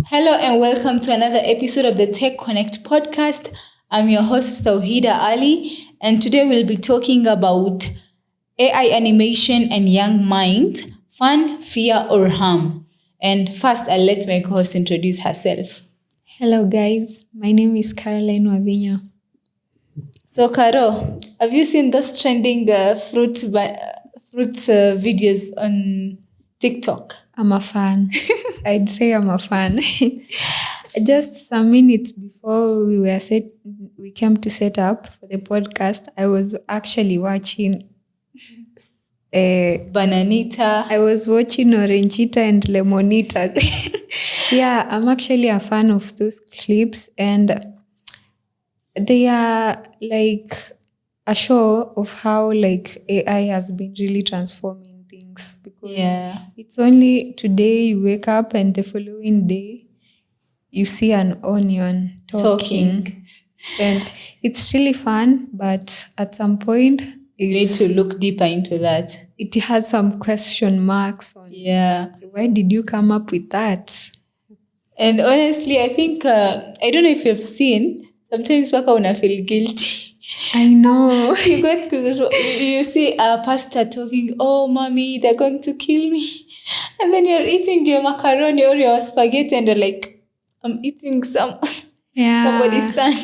Hello and welcome to another episode of the TechConnect podcast. I'm your host, Tawhida Ali, and today we'll be talking about AI animation and young mind, fun, fear, or harm. And first, I'll let my co-host introduce herself. Hello guys, my name is Caroline Wabinyo. So, Caro, have you seen those trending fruit videos on TikTok? I'm a fan. I'd say I'm a fan. Just some minutes before we came to set up for the podcast, I was actually watching Bananita. I was watching Orangeita and Lemonita. Yeah, I'm actually a fan of those clips, and they are like a show of how like AI has been really transforming things, because it's only today you wake up and the following day you see an onion talking. And it's really fun, but at some point you need to look deeper into that. It has some question marks on why did you come up with that? And honestly, I think I don't know if you've seen, sometimes waka una feel guilty. I know. You see a pastor talking, oh mommy, they're going to kill me. And then you're eating your macaroni or your spaghetti and you're like, I'm eating somebody's son.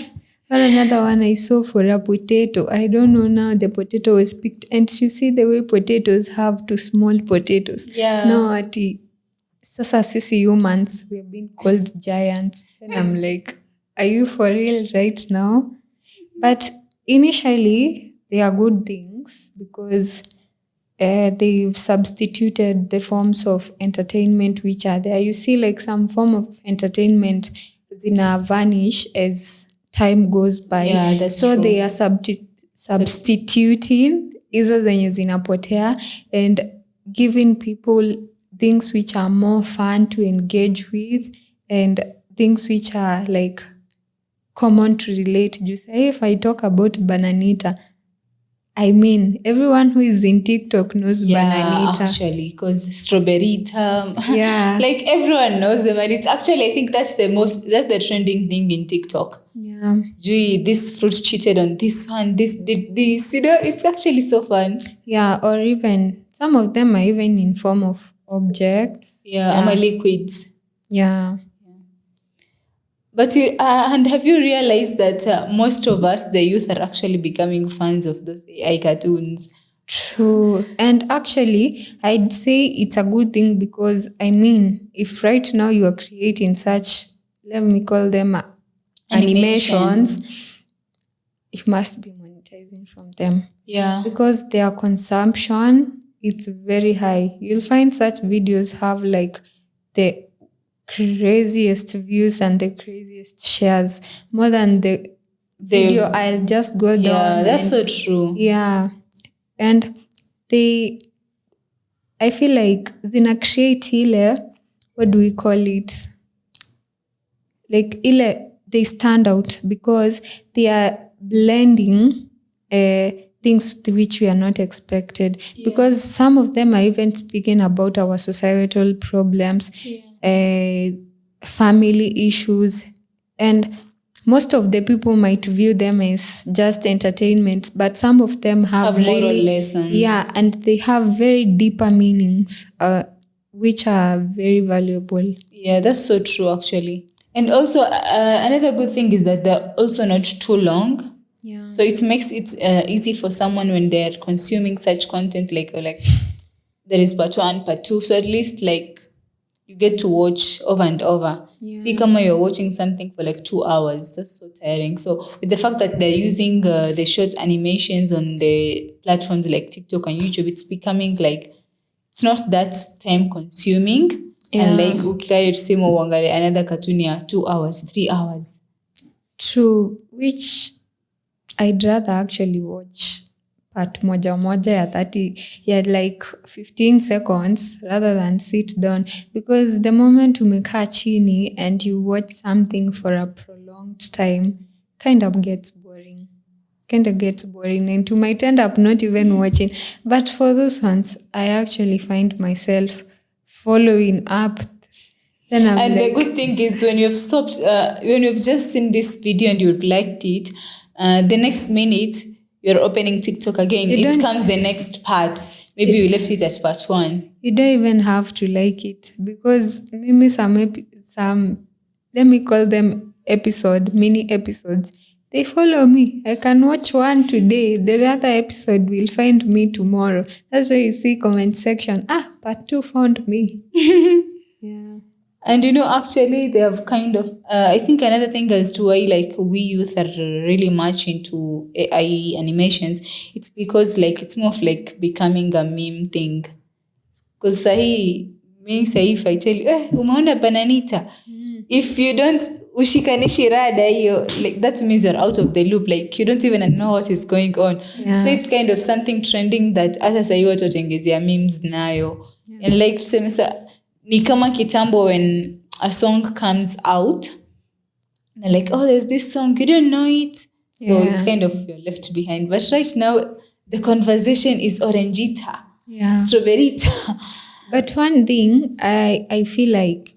Or another one I saw for a potato. I don't know now, the potato was picked. And you see the way potatoes have two small potatoes. Yeah. No, ati, sasa sisi humans, we have been called giants. And I'm like, are you for real right now? But initially, they are good things because they've substituted the forms of entertainment which are there. You see, like some form of entertainment zina vanish as time goes by. Yeah, that's so true. They are substituting hizo zenye zinapotea and giving people things which are more fun to engage with and things which are like common to relate. Just say if I talk about Bananita, I mean, everyone who is in TikTok knows Bananita. Actually, because Strawberryta. Yeah. Like everyone knows them. And it's actually, I think that's the trending thing in TikTok. Yeah. Gee, this fruit cheated on this one. This did this. You know, it's actually so fun. Yeah, or even some of them are even in form of objects. Yeah. Liquids. Yeah. But and have you realized that most of us, the youth, are actually becoming fans of those AI cartoons? True. And actually, I'd say it's a good thing because, I mean, if right now you are creating such, let me call them animations, you must be monetizing from them. Yeah. Because their consumption, it's very high. You'll find such videos have like the craziest views and the craziest shares, more than the video. I'll just go down. Yeah, that's so true. Yeah. And I feel like zina create ile, what do we call it? Like ile, they stand out because they are blending things which we are not expected. Yeah. Because some of them are even speaking about our societal problems, family issues, and most of the people might view them as just entertainment, but some of them have moral really lessons. Yeah, and they have very deeper meanings, which are very valuable. Yeah, that's so true, actually. And also, another good thing is that they're also not too long. Yeah. So it makes it easy for someone when they're consuming such content, like there is part 1, part 2. So at least like you get to watch over and over. Yeah. See, kama you're watching something for like 2 hours. That's so tiring. So with the fact that they're using the short animations on the platforms like TikTok and YouTube, it's becoming like, it's not that time consuming. Yeah. And like ukikayo tuseme uangalie another cartoon ya 2 hours, 3 hours. True, which I'd rather actually watch part moja ya 30, like 15 seconds rather than sit down, because the moment umekaa chini and you watch something for a prolonged time kind of gets boring. And you might end up not even watching. But for those ones, I actually find myself following up Then I'm And the like, good thing is when you've stopped, when you've just seen this video and you've liked it, the next minute you're opening TikTok again. You It don't- comes the next part. Maybe you left it at part 1. you don't even have to like it, because maybe some, let me call them mini episodes. They follow me. I can watch one today. The other episode will find me tomorrow. That's why you see comment section. Part 2 found me. Yeah. And actually they have kind of, I think another thing as to why like we youth are really much into AI animations, it's because like it's more of like becoming a meme thing. Because sahi if I tell you, umeona bananita, if you don't ushikanishi rada hiyo, like that means you're out of the loop, like you don't even know what is going on. Yeah. So it's kind of something trending that hata sahi watu watengezea memes nayo. And like tuseme sa ni kama kitambo when a song comes out, and like, oh, there's this song, you don't know it, so it's kind of you're left behind. But right now the conversation is orangita, strawberryta. But one thing, I feel like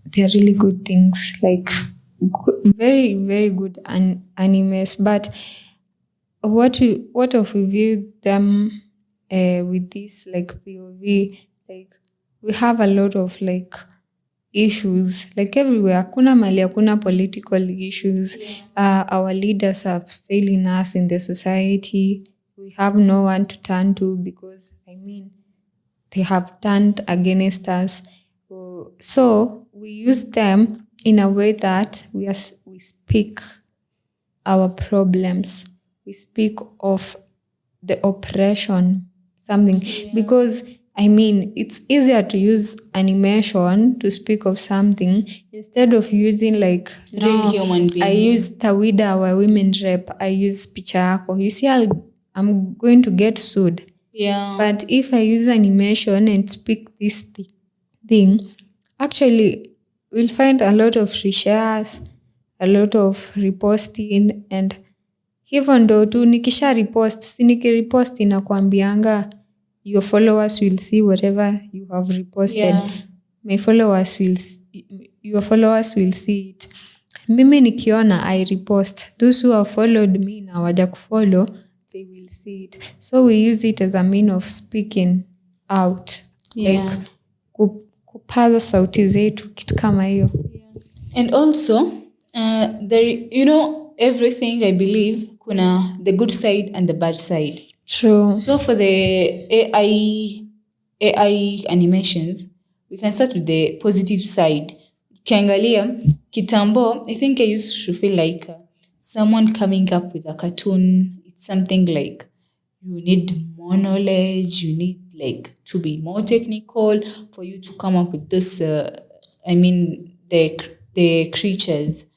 they're really good things, like very, very good animes. But what if we view them with this like POV, like we have a lot of like issues, like everywhere. Hakuna mali, hakuna political issues. Our leaders are failing us in the society. We have no one to turn to because, they have turned against us. So we use them in a way that we speak our problems. We speak of the oppression, something. Because, it's easier to use animation to speak of something instead of using like Real human beings. I use Tawida, our women rep. I use picha yako. You see, I'm going to get sued. Yeah. But if I use animation and speak this thing, actually we'll find a lot of reshares, a lot of reposting, and hivyo ndo tu nikisha repost, si nikirepost inakwambianga your followers will see whatever you have reposted. Yeah. Your followers will see it. Mimi nikiona I repost, those who have followed me na waja kufollow, they will see it. So we use it as a mean of speaking out. Like kupaza sauti zetu, kitu kama hiyo. And also, there, everything I believe kuna the good side and the bad side. True. So for the AI animations, we can start with the positive side. Kiangalia, kitambo, I think I used to feel like someone coming up with a cartoon, it's something like you need more knowledge, you need like to be more technical for you to come up with this, the creatures.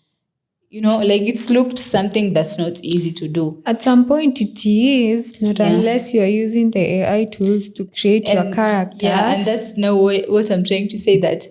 Like it's looked something that's not easy to do. At some point it is, not unless you are using the AI tools to create your characters. Yeah, and that's now what I'm trying to say, that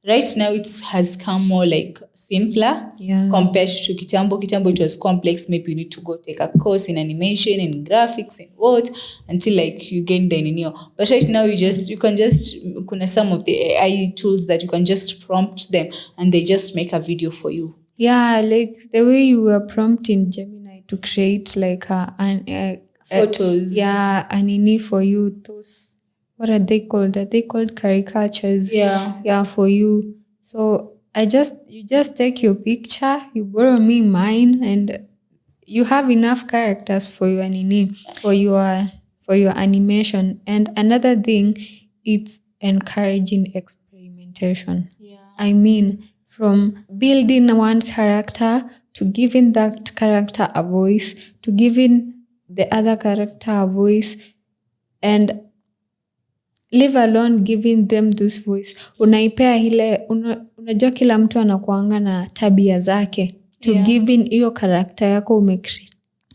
right now it has come more like simpler compared to Kitambo. Kitambo, it was complex. Maybe you need to go take a course in animation and graphics and what until like you gain the But right now you can just kuna some of the AI tools that you can just prompt them and they just make a video for you. Yeah, like the way you were prompting Gemini to create like photos. Anini for you. Those, what are they called? Are they called caricatures? Yeah, for you. So you just take your picture, you borrow me mine, and you have enough characters for your anini, for your animation. And another thing, it's encouraging experimentation. From building one character to giving that character a voice, to giving the other character a voice, and leave alone giving them those voice. Unaipea ile, unajua kila mtu anakuanga na tabia zake. To giving hiyo character yako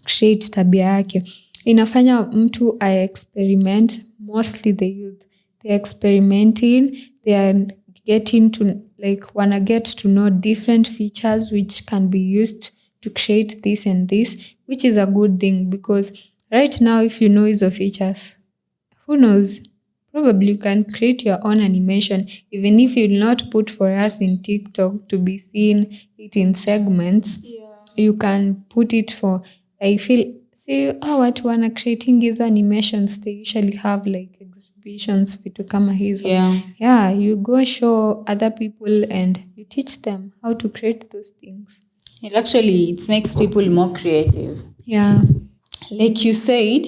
create tabia yake. Inafanya mtu experiment, mostly the youth. They're experimenting, they are getting to wanna get to know different features which can be used to create this and this, which is a good thing because right now if you know hizo features, who knows, probably you can create your own animation, even if you'll not put for us in TikTok to be seen it in segments. You can put it for, I feel, see watu wana creating hizo animations, they usually have like exhibitions vitu kama hizo. Yeah, you go show other people and you teach them how to create those things. Actually, it makes people more creative. Yeah. Like you said,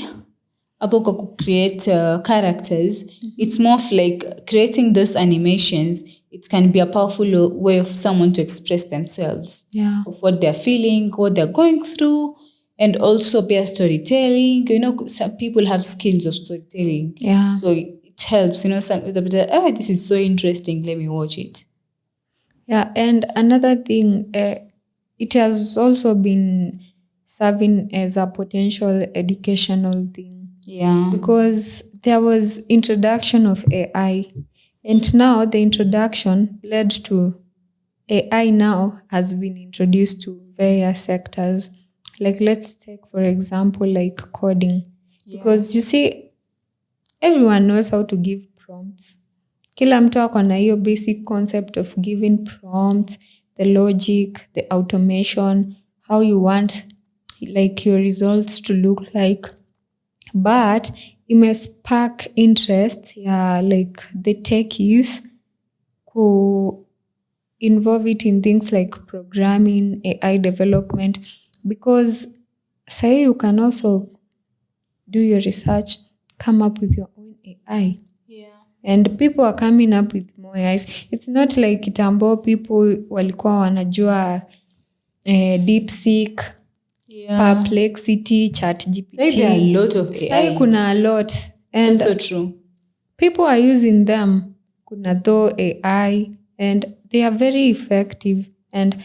about create characters, it's more of like creating those animations. It can be a powerful way of someone to express themselves, of what they're feeling, what they're going through, and also be storytelling. Some people have skills of storytelling. Yeah. So it helps. Some people, this is so interesting. Let me watch it. Yeah, and another thing, it has also been serving as a potential educational thing. Yeah. Because there was introduction of AI, and now the introduction led to AI now has been introduced to various sectors. Like let's take for example like coding. Because you see, everyone knows how to give prompts. Kila mtu ako na hiyo basic concept of giving prompts, the logic, the automation, how you want like your results to look like. But it may spark interest, like the techies who involve it in things like programming, AI development, because say you can also do your research, come up with your own AI. And people are coming up with more AIs. It's not like kitambo people walikuwa wanajua DeepSeek, Perplexity, ChatGPT. There are a lot of AIs. Sai kuna a lot. And that's so true. People are using them. Kuna though AI and they are very effective. And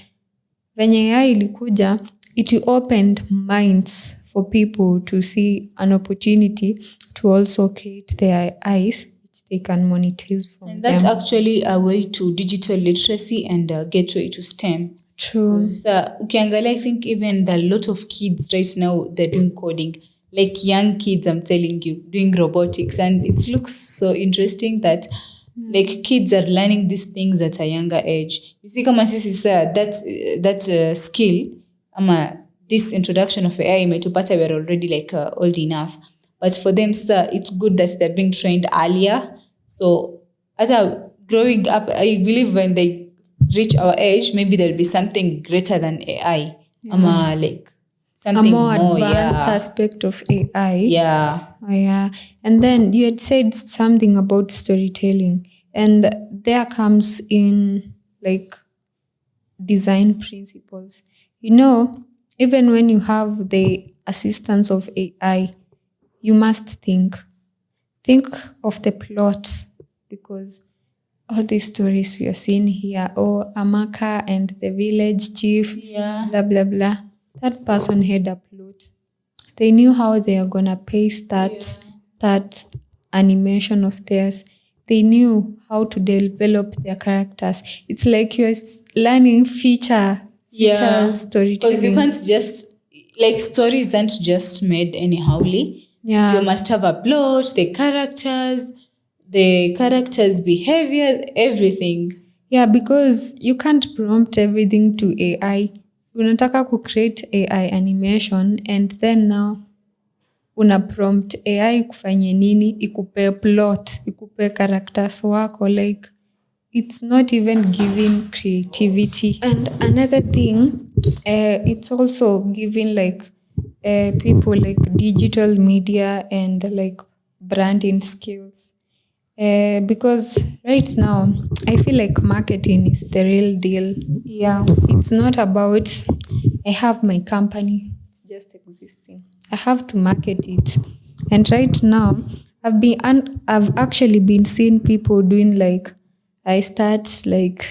venye AI ilikuja, it opened minds for people to see an opportunity to also create their AIs. They can monetize from and that's them. actually a way to digital literacy and a gateway to STEM. True. Ukiangalia, I think even there are a lot of kids right now, they're doing coding. Like young kids, I'm telling you, doing robotics. And it looks so interesting that like kids are learning these things at a younger age. You see, kama sisi sir, that skill, this introduction of AI, metupata, we're already like old enough. But for them, sir, it's good that they're being trained earlier. So, other growing up, I believe when they reach our age, maybe there'll be something greater than AI. Like something a more advanced yeah. aspect of AI. Yeah. Oh, yeah. And then you had said something about storytelling. And there comes in like design principles. Even when you have the assistance of AI, you must think of the plot, because all these stories we are seeing here, Amaka and the village chief, blah, blah, blah. That person had a plot. They knew how they are going to pace that animation of theirs. They knew how to develop their characters. It's like you're learning feature storytelling. Because you can't just, like, stories aren't just made anyhowly. Yeah. You must have a plot, the characters' behavior, everything. Yeah, because you can't prompt everything to AI. Unataka create AI animation and then now una prompt AI kufanye nini, ikupe plot, ikupe characters wako, like it's not even giving creativity. And another thing, it's also giving like people like digital media and like branding skills. Because right now, I feel like marketing is the real deal. Yeah. It's not about, I have my company, it's just existing. I have to market it. And right now, I've actually been seeing people doing like, I start like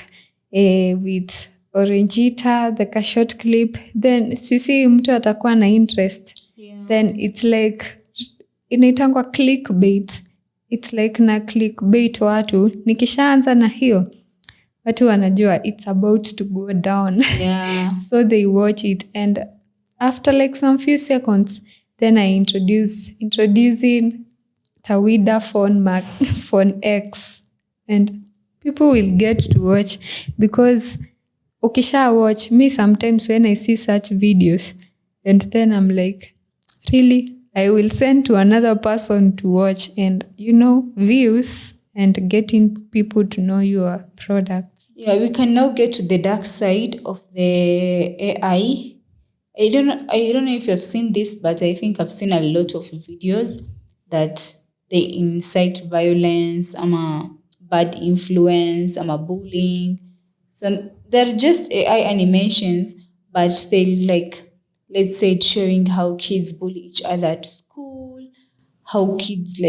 with Orangita, the short clip. Then you see mtu atakuwa na interest. Yeah. Then it's like, inaitangwa clickbait. It's like na clickbait watu. Nikishaanza na hiyo, watu wanajua it's about to go down. Yeah. So they watch it. And after like some few seconds, then I introducing Tawida phone X, and people will get to watch because ukisha watch me sometimes when I see such videos and then I'm like, really? I will send to another person to watch and views and getting people to know your products. Yeah, we can now get to the dark side of the AI. I don't know if you've seen this, but I think I've seen a lot of videos that they incite violence, bad influence, bullying. They're just AI animations, but they like, let's say, showing how kids bully each other at school, how kids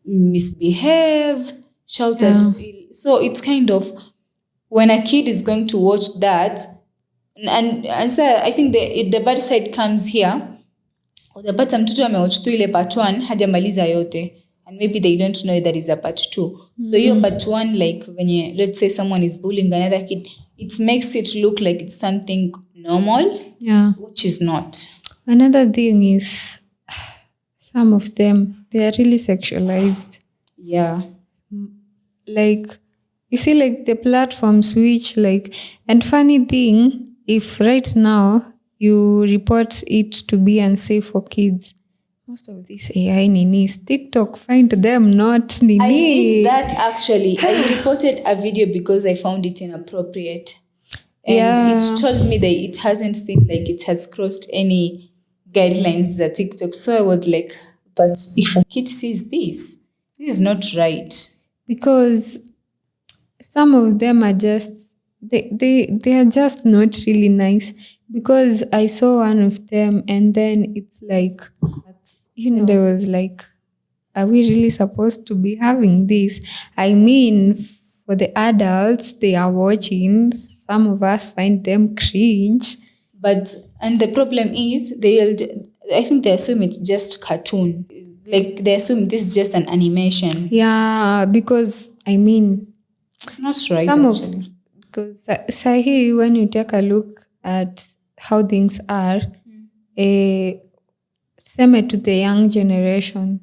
misbehave, shout at. So it's kind of, when a kid is going to watch that, and so I think the bad side comes here. Utapata mtoto amewatch tu ile part 1 hajamaliza yote, and maybe they don't know there is a part 2. So hiyo part 1, like when let's say someone is bullying another kid, it makes it look like it's something normal, which is not. Another thing is some of them, they are really sexualized. Yeah. Like, you see, like the platforms which and funny thing, if right now you report it to be unsafe for kids, most of these AI ninis, TikTok find them not nini. I did that actually. I reported a video because I found it inappropriate. And it told me that it hasn't seemed like it has crossed any guidelines that TikTok. So I was like, but if a kid sees this is not right. Because some of them are just, they are just not really nice. Because I saw one of them and then it's like, there was like, are we really supposed to be having this? I mean, for the adults they are watching, some of us find them cringe. And the problem is, I think they assume it's just cartoon. Like, they assume this is just an animation. Yeah, because I mean, it's not right actually. Because sahi, when you take a look at how things are, seme to the young generation,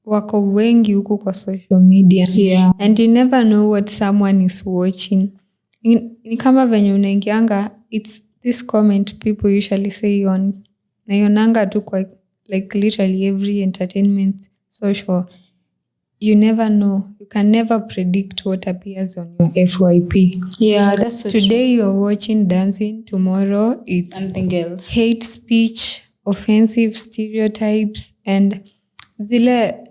wako wengi huku kwa social media. Yeah. And you never know what someone is watching. Ni kama venye unaingianga, it's this comment people usually say on, naionanga tu kwa like literally every entertainment social. You never know. You can never predict what appears on your FYP. Yeah, that's so Today you are watching dancing, tomorrow it's something else. Hate speech, offensive stereotypes, and zile.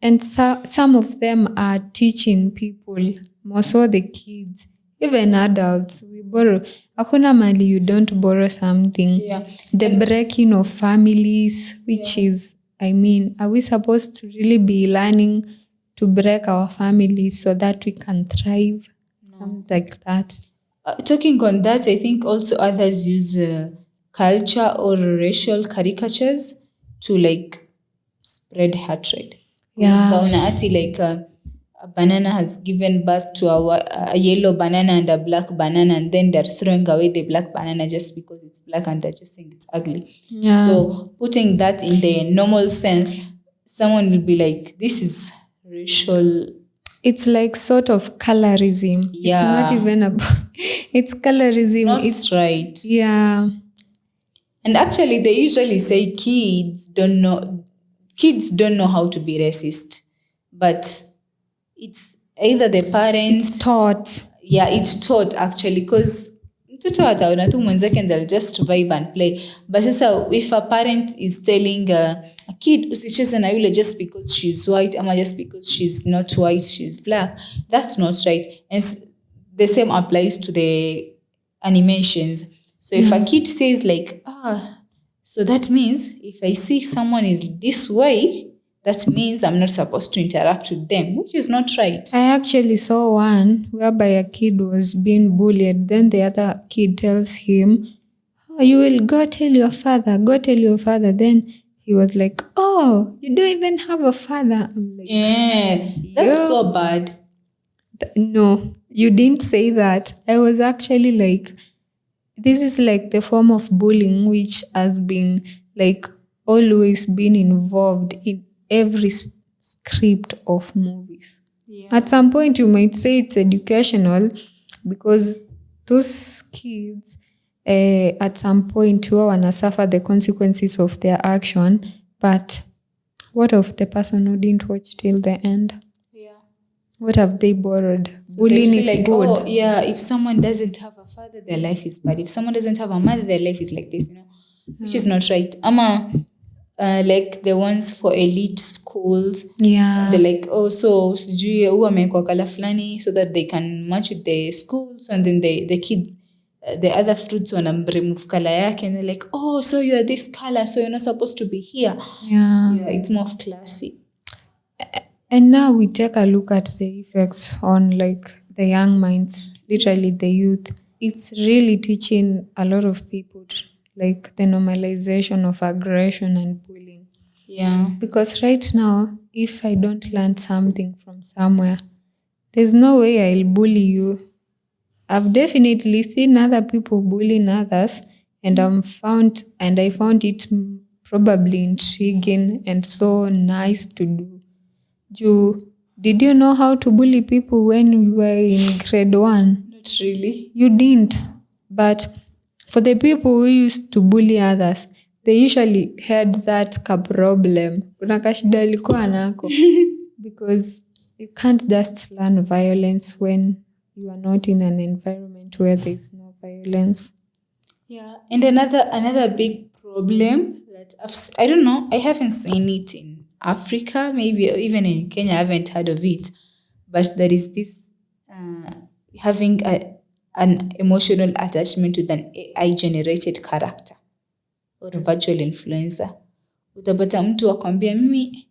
And some of them are teaching people, more so the kids, even adults. We borrow. Hakuna mali you don't borrow something. Yeah. The breaking of families, which is, I mean, are we supposed to really be learning to break our families so that we can thrive? No. Something like that. Talking on that, I think also others use culture or racial caricatures to like spread hatred. Yeah. Like a banana has given birth to a yellow banana and a black banana, and then they're throwing away the black banana just because it's black and they're just saying it's ugly. Yeah. So putting that in the normal sense, someone will be like, this is racial. It's like sort of colorism. Yeah. It's not even about, it's colorism. It's right. Yeah. And actually they usually say kids don't know how to be racist, but it's either the parents. It's taught. Yeah, it's taught actually, because mtoto ataona tu mwenzake and they'll just vibe and play. But sasa if a parent is telling a kid usicheze na yule just because she's white ama just because she's not white, she's black, that's not right. And the same applies to the animations. So if a kid says like, so that means if I see someone is this way, that means I'm not supposed to interact with them, which is not right. I actually saw one whereby a kid was being bullied. Then the other kid tells him, you will go tell your father, Then he was like, oh, you don't even have a father. I'm like, yeah, that's so bad. No, you didn't say that. I was actually like, this is like the form of bullying which has been like always been involved in every script of movies. Yeah. At some point, you might say it's educational because those kids at some point huwa wana suffer the consequences of their action, but what of the person who didn't watch till the end? Yeah. What have they borrowed? So Bullying they is feel like, good. oh, yeah, if someone doesn't have a father, their life is bad. If someone doesn't have a mother, their life is like this, which is not right. Like the ones for elite schools. Yeah. They're like, oh, so sijui huwa amewekwa kala fulani so that they can match with the schools, and then the kids, the other fruits remove color yake, and they're like, oh, so you are this color, so you're not supposed to be here. Yeah. It's more of classy. And now we take a look at the effects on like the young minds, literally the youth. It's really teaching a lot of people like the normalization of aggression and bullying. Yeah. Because right now, if I don't learn something from somewhere, there's no way I'll bully you. I've definitely seen other people bullying others, and I found it probably intriguing and so nice to do. Did you know how to bully people when you were in grade 1? Not really. You didn't. But for the people who used to bully others, they usually had that problem. Kuna kashida alikuwa nako. Because you can't just learn violence when you are not in an environment where there is no violence. Yeah. And another big problem that I don't know, I haven't seen it in Africa, maybe even in Kenya, I haven't heard of it. But there is this having an emotional attachment with an AI-generated character or virtual influencer. Utapata mtu akwambia mimi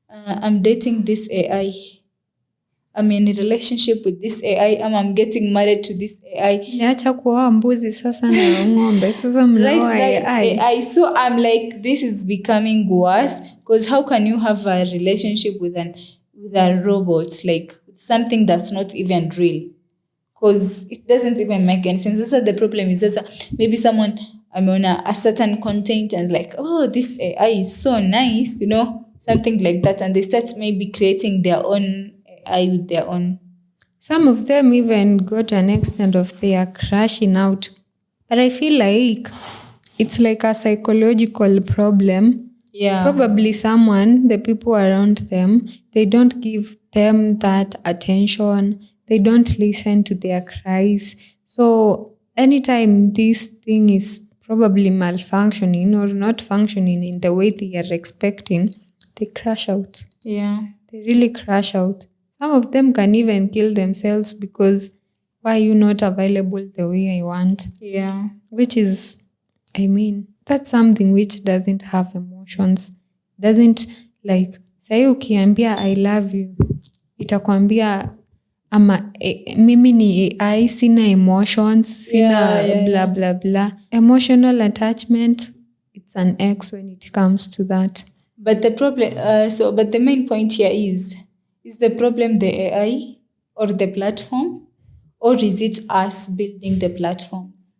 I'm dating this AI. I'm in a relationship with this AI. I'm getting married to this AI. Niacha kuoa mbuzi sasa na ng'ombe. Sasa mnaoa AI. So I'm like, this is becoming worse, because how can you have a relationship with a robot, like something that's not even real? Because it doesn't even make any sense. So the problem is maybe someone on a certain content and is like, oh, this AI is so nice, something like that, and they start maybe creating their own AI with their own. Some of them even go to an extent of they are crashing out. But I feel like it's like a psychological problem. Yeah. Probably the people around them, they don't give them that attention. They don't listen to their cries. So anytime this thing is probably malfunctioning or not functioning in the way they are expecting, they crash out. Yeah. They really crash out. Some of them can even kill themselves because why are you not available the way I want? Yeah. Which is, that's something which doesn't have emotions. Doesn't like, say ukiambia I love you, itakwambia mimi ni AI, sina emotions, sina blah blah blah. Emotional attachment, it's an X when it comes to that. But the problem, but the main point here is the problem the AI or the platform, or is it us building the platforms?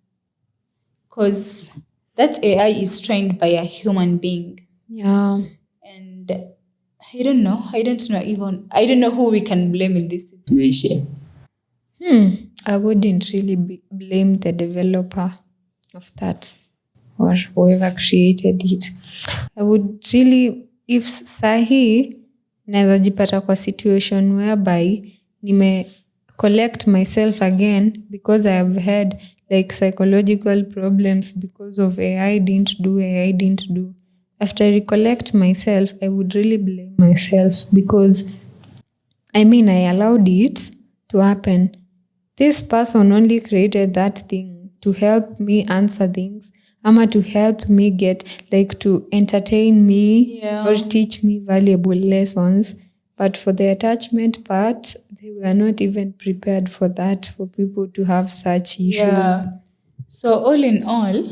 Because that AI is trained by a human being. Yeah. And I don't know who we can blame in this situation. I wouldn't really blame the developer of that or whoever created it. I would really, if sahi naweza jipata kwa situation whereby nime collect myself again because I have had like psychological problems because of AI didn't do. After I recollect myself, I would really blame myself because I allowed it to happen. This person only created that thing to help me answer things, ama to help me get, like, to entertain me or teach me valuable lessons. But for the attachment part, they were not even prepared for that, for people to have such issues. Yeah. So all in all,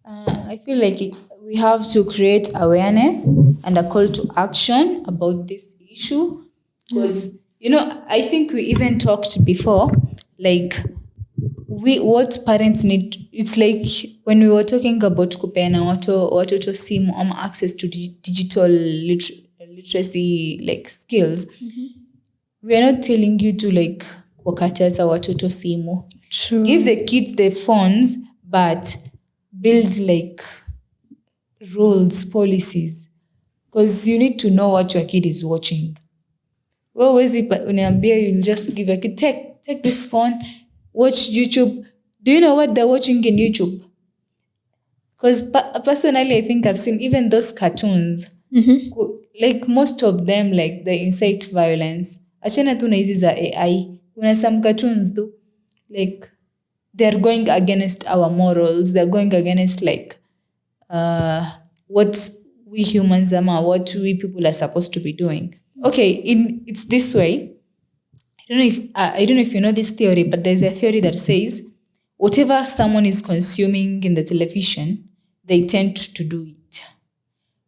I feel like we have to create awareness and a call to action about this issue. Because, I think we even talked before, like what parents need it's like when we were talking about kupeana watoto simu access to digital literacy like skills. We are not telling you to like kuwakataza watoto simu. True. Give the kids the phones, but build like rules, policies, because you need to know what your kid is watching. Well, uniambia you'll just give a kid, take this phone, watch YouTube. Do you know what they're watching in YouTube? Because personally, I think I've seen even those cartoons, like most of them, like they incite violence. Achana tu na hizi za AI. Kuna some cartoons though, like they're going against our morals. They're going against like what we humans what we people are supposed to be doing. Okay, it's this way. I don't know if you know this theory, but there's a theory that says whatever someone is consuming in the television, they tend to do it.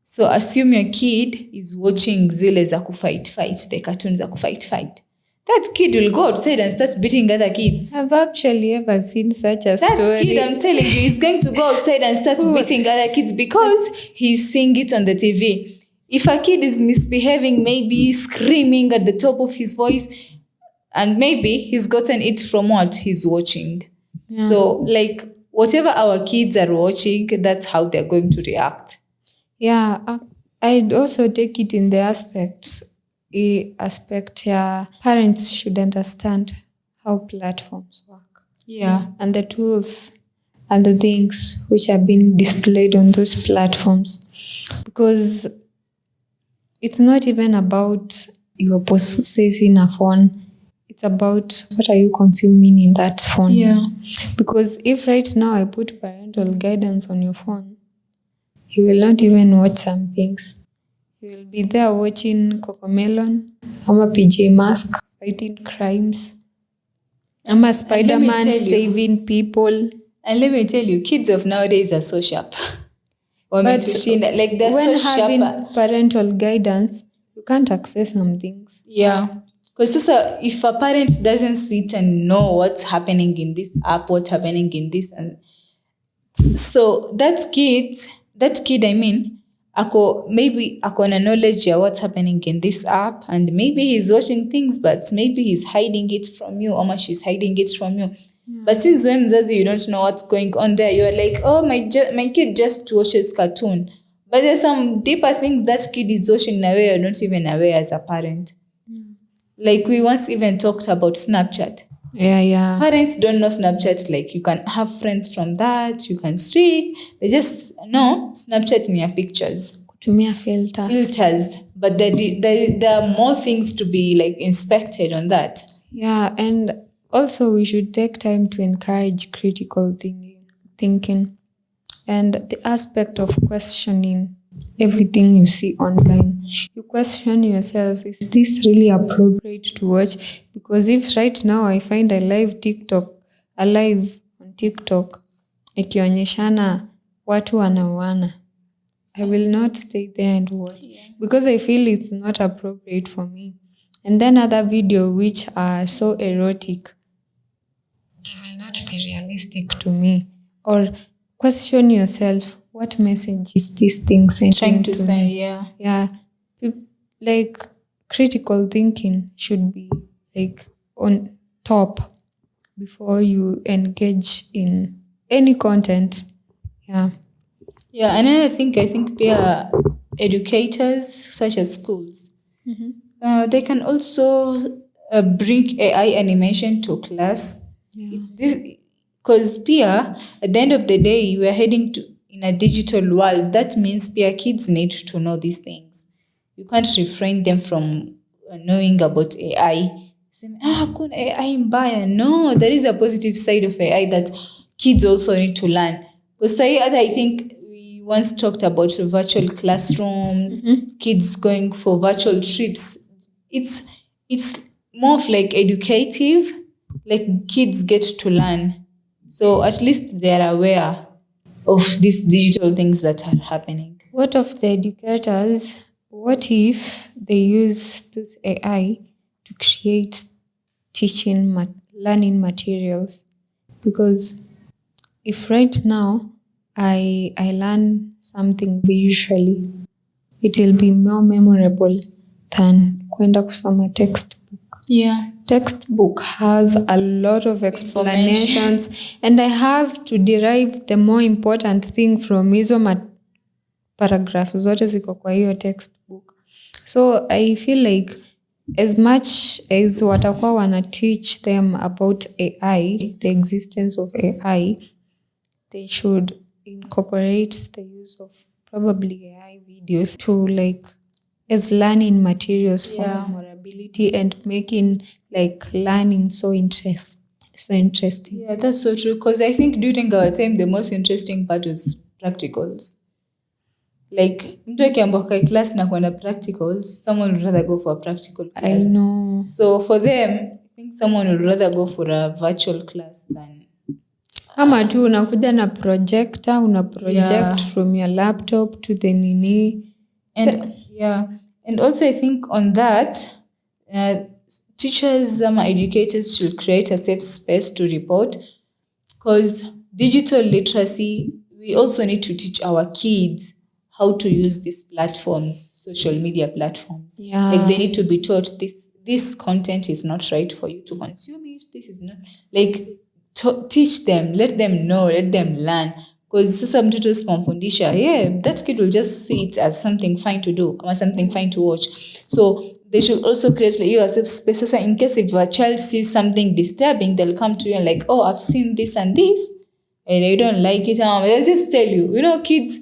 So assume your kid is watching zile za fight, the cartoons za fight. That kid will go outside and start beating other kids. I've actually ever seen such a story. That kid, I'm telling you, is going to go outside and start beating other kids because he's seeing it on the TV. If a kid is misbehaving, maybe screaming at the top of his voice, and maybe he's gotten it from what he's watching. Yeah. So, like, whatever our kids are watching, that's how they're going to react. Yeah, I'd also take it in the aspect parents should understand how platforms work. Yeah. And the tools and the things which are being displayed on those platforms. Because it's not even about you possessing a phone. It's about what are you consuming in that phone. Yeah. Because if right now I put parental guidance on your phone, you will not even watch some things. You will be there watching Cocomelon, Ama PJ Mask fighting crimes, Ama Spider-Man saving people. And let me tell you, kids of nowadays are so sharp. But like they're when so having sharp. Parental guidance, you can't access some things. Yeah. Because if a parent doesn't sit and know what's happening in this app, what's happening in this, and so that kid, I mean, maybe na knowledge of what's happening in this app, and maybe he's watching things, but maybe he's hiding it from you, or she's hiding it from you. Yeah. But since when mzazi, you don't know what's going on there, you're like, oh, my kid just watches cartoon. But there's some deeper things that kid is watching now where you're not even aware as a parent. Like we once even talked about Snapchat. Yeah. Parents don't know Snapchat. Like you can have friends from that. You can streak. They just know Snapchat in your pictures. Kutumia filters. But there are more things to be like inspected on that. Yeah, and also we should take time to encourage critical thinking and the aspect of questioning everything you see online. You question yourself, is this really appropriate to watch? Because if right now I find a live on TikTok ikionyeshana watu wanauana, I will not stay there and watch because I feel it's not appropriate for me. And then other video which are so erotic, they will not be realistic to me. Or question yourself, what message is this thing sending to me? Yeah. Like critical thinking should be like on top before you engage in any content. Yeah. Yeah, and I think peer educators such as schools, they can also bring AI animation to class. Yeah. It's this because peer, at the end of the day, we are heading in a digital world. That means peer kids need to know these things. You can't refrain them from knowing about AI. Saying, kuna AI mbaya. No, there is a positive side of AI that kids also need to learn. Because I think we once talked about virtual classrooms, kids going for virtual trips. It's more of like educative, like kids get to learn. So at least they're aware of these digital things that are happening. What of the educators? What if they use this AI to create learning materials? Because if right now I learn something visually, it will be more memorable than kwenda kusoma textbook. Yeah. Textbook has a lot of explanations and I have to derive the more important thing from hizo paragraph zote ziko kwa hiyo textbook. So I feel like as much as watakuwa wana teach them about AI, the existence of AI, they should incorporate the use of probably AI videos to like as learning materials for more ability and making like learning so interesting. Yeah, that's so true. Because I think during our time, the most interesting part was practicals. Like, mtu akiambiwa kwa class na kwenda practicals, someone would rather go for a practical class. I know. So for them, I think someone would rather go for a virtual class than... Ama tu unakuja na projector, una project from your laptop to the nini. And also I think on that, teachers, educators should create a safe space to report, because digital literacy, we also need to teach our kids how to use these platforms, social media platforms. Yeah. Like they need to be taught this content is not right for you to consume it. This is not, like, teach them, let them know, let them learn. Because sasa mtoto usipomfundisha, that kid will just see it as something fine to do or something fine to watch. So they should also create like you as a space. Sasa in case if a child sees something disturbing, they'll come to you and like, oh, I've seen this and this, and you don't like it. They'll just tell you. You know, kids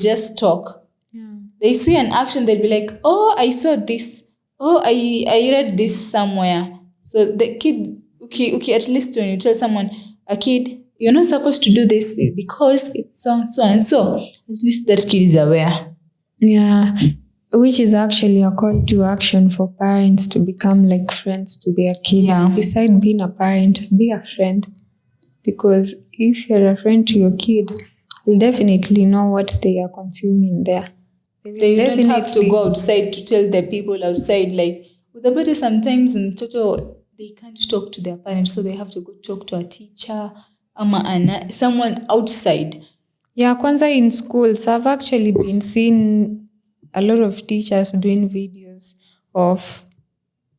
just talk. Yeah. They see an action, they'll be like, oh, I saw this. Oh, I read this somewhere. So the kid, okay, at least when you tell someone, a kid, you're not supposed to do this because it's so and so. At least that kid is aware. Yeah, which is actually a call to action for parents to become like friends to their kids. Yeah. Besides being a parent, be a friend. Because if you're a friend to your kid, you'll definitely know what they are consuming there. They don't have to go outside to tell the people outside. Like, with the better sometimes in total, they can't talk to their parents, so they have to go talk to a teacher, someone outside. Yeah, kwanza in schools, I've actually been seeing a lot of teachers doing videos of,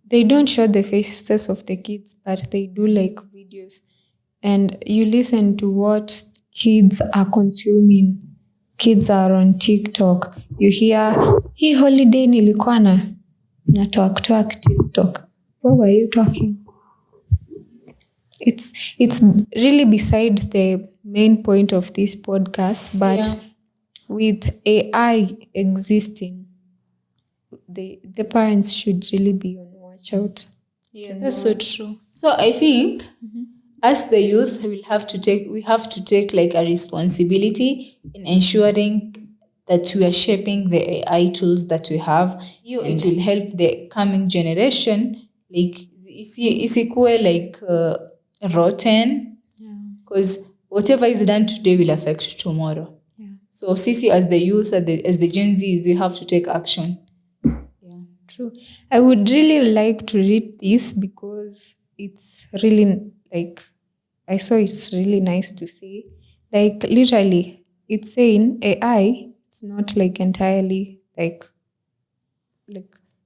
they don't show the faces of the kids, but they do like videos. And you listen to what kids are consuming. Kids are on TikTok. You hear, hii holiday nilikuwa na talk TikTok. What were you talking? It's really beside the main point of this podcast, but with AI existing, the parents should really be on watch out. Yeah, that's so true. So I think as the youth, we have to take like a responsibility in ensuring that we are shaping the AI tools that we have. It will help the coming generation, like isikuwe like rotten, because whatever is done today will affect tomorrow. Yeah. So sisi as the youth, as the Gen Zs, you have to take action. Yeah, true. I would really like to read this because it's really like, I saw it's really nice to see. Like literally, it's saying AI, it's not like entirely like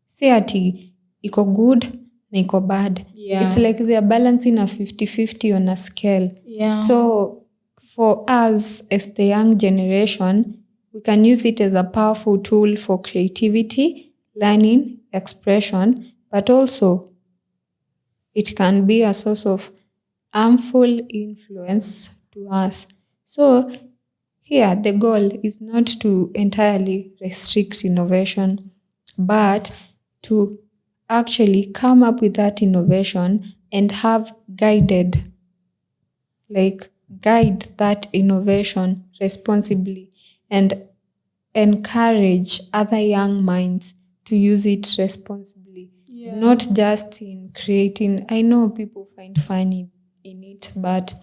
say ati iko good na iko bad. Yeah. It's like they are balancing a 50-50 on a scale. Yeah. So for us as the young generation, we can use it as a powerful tool for creativity, learning, expression, but also it can be a source of harmful influence to us. So here, the goal is not to entirely restrict innovation, but to actually come up with that innovation and have guide that innovation responsibly and encourage other young minds to use it responsibly. Yeah. Not just in creating, I know people find fun in it, but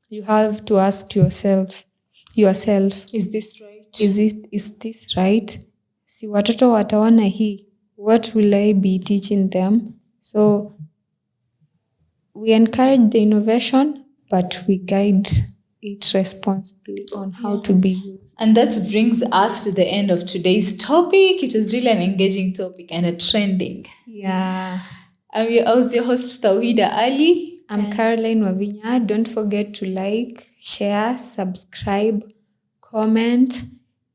you have to ask yourself, is this right? Is this right? Si watoto wataona hii, what will I be teaching them? So we encourage the innovation, but we guide it responsibly on how to be used. And that brings us to the end of today's topic. It was really an engaging topic and a trending. Yeah. I was your host, Tawhida Ali. I'm Caroline Wavinya. Don't forget to like, share, subscribe, comment,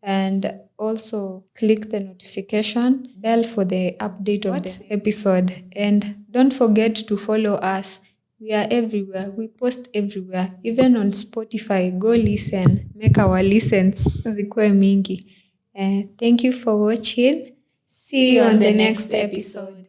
and also click the notification bell for the update of the episode. And don't forget to follow us. We are everywhere. We post everywhere. Even on Spotify. Go listen. Make our listens zikuwe mingi. Thank you for watching. See you on the next episode.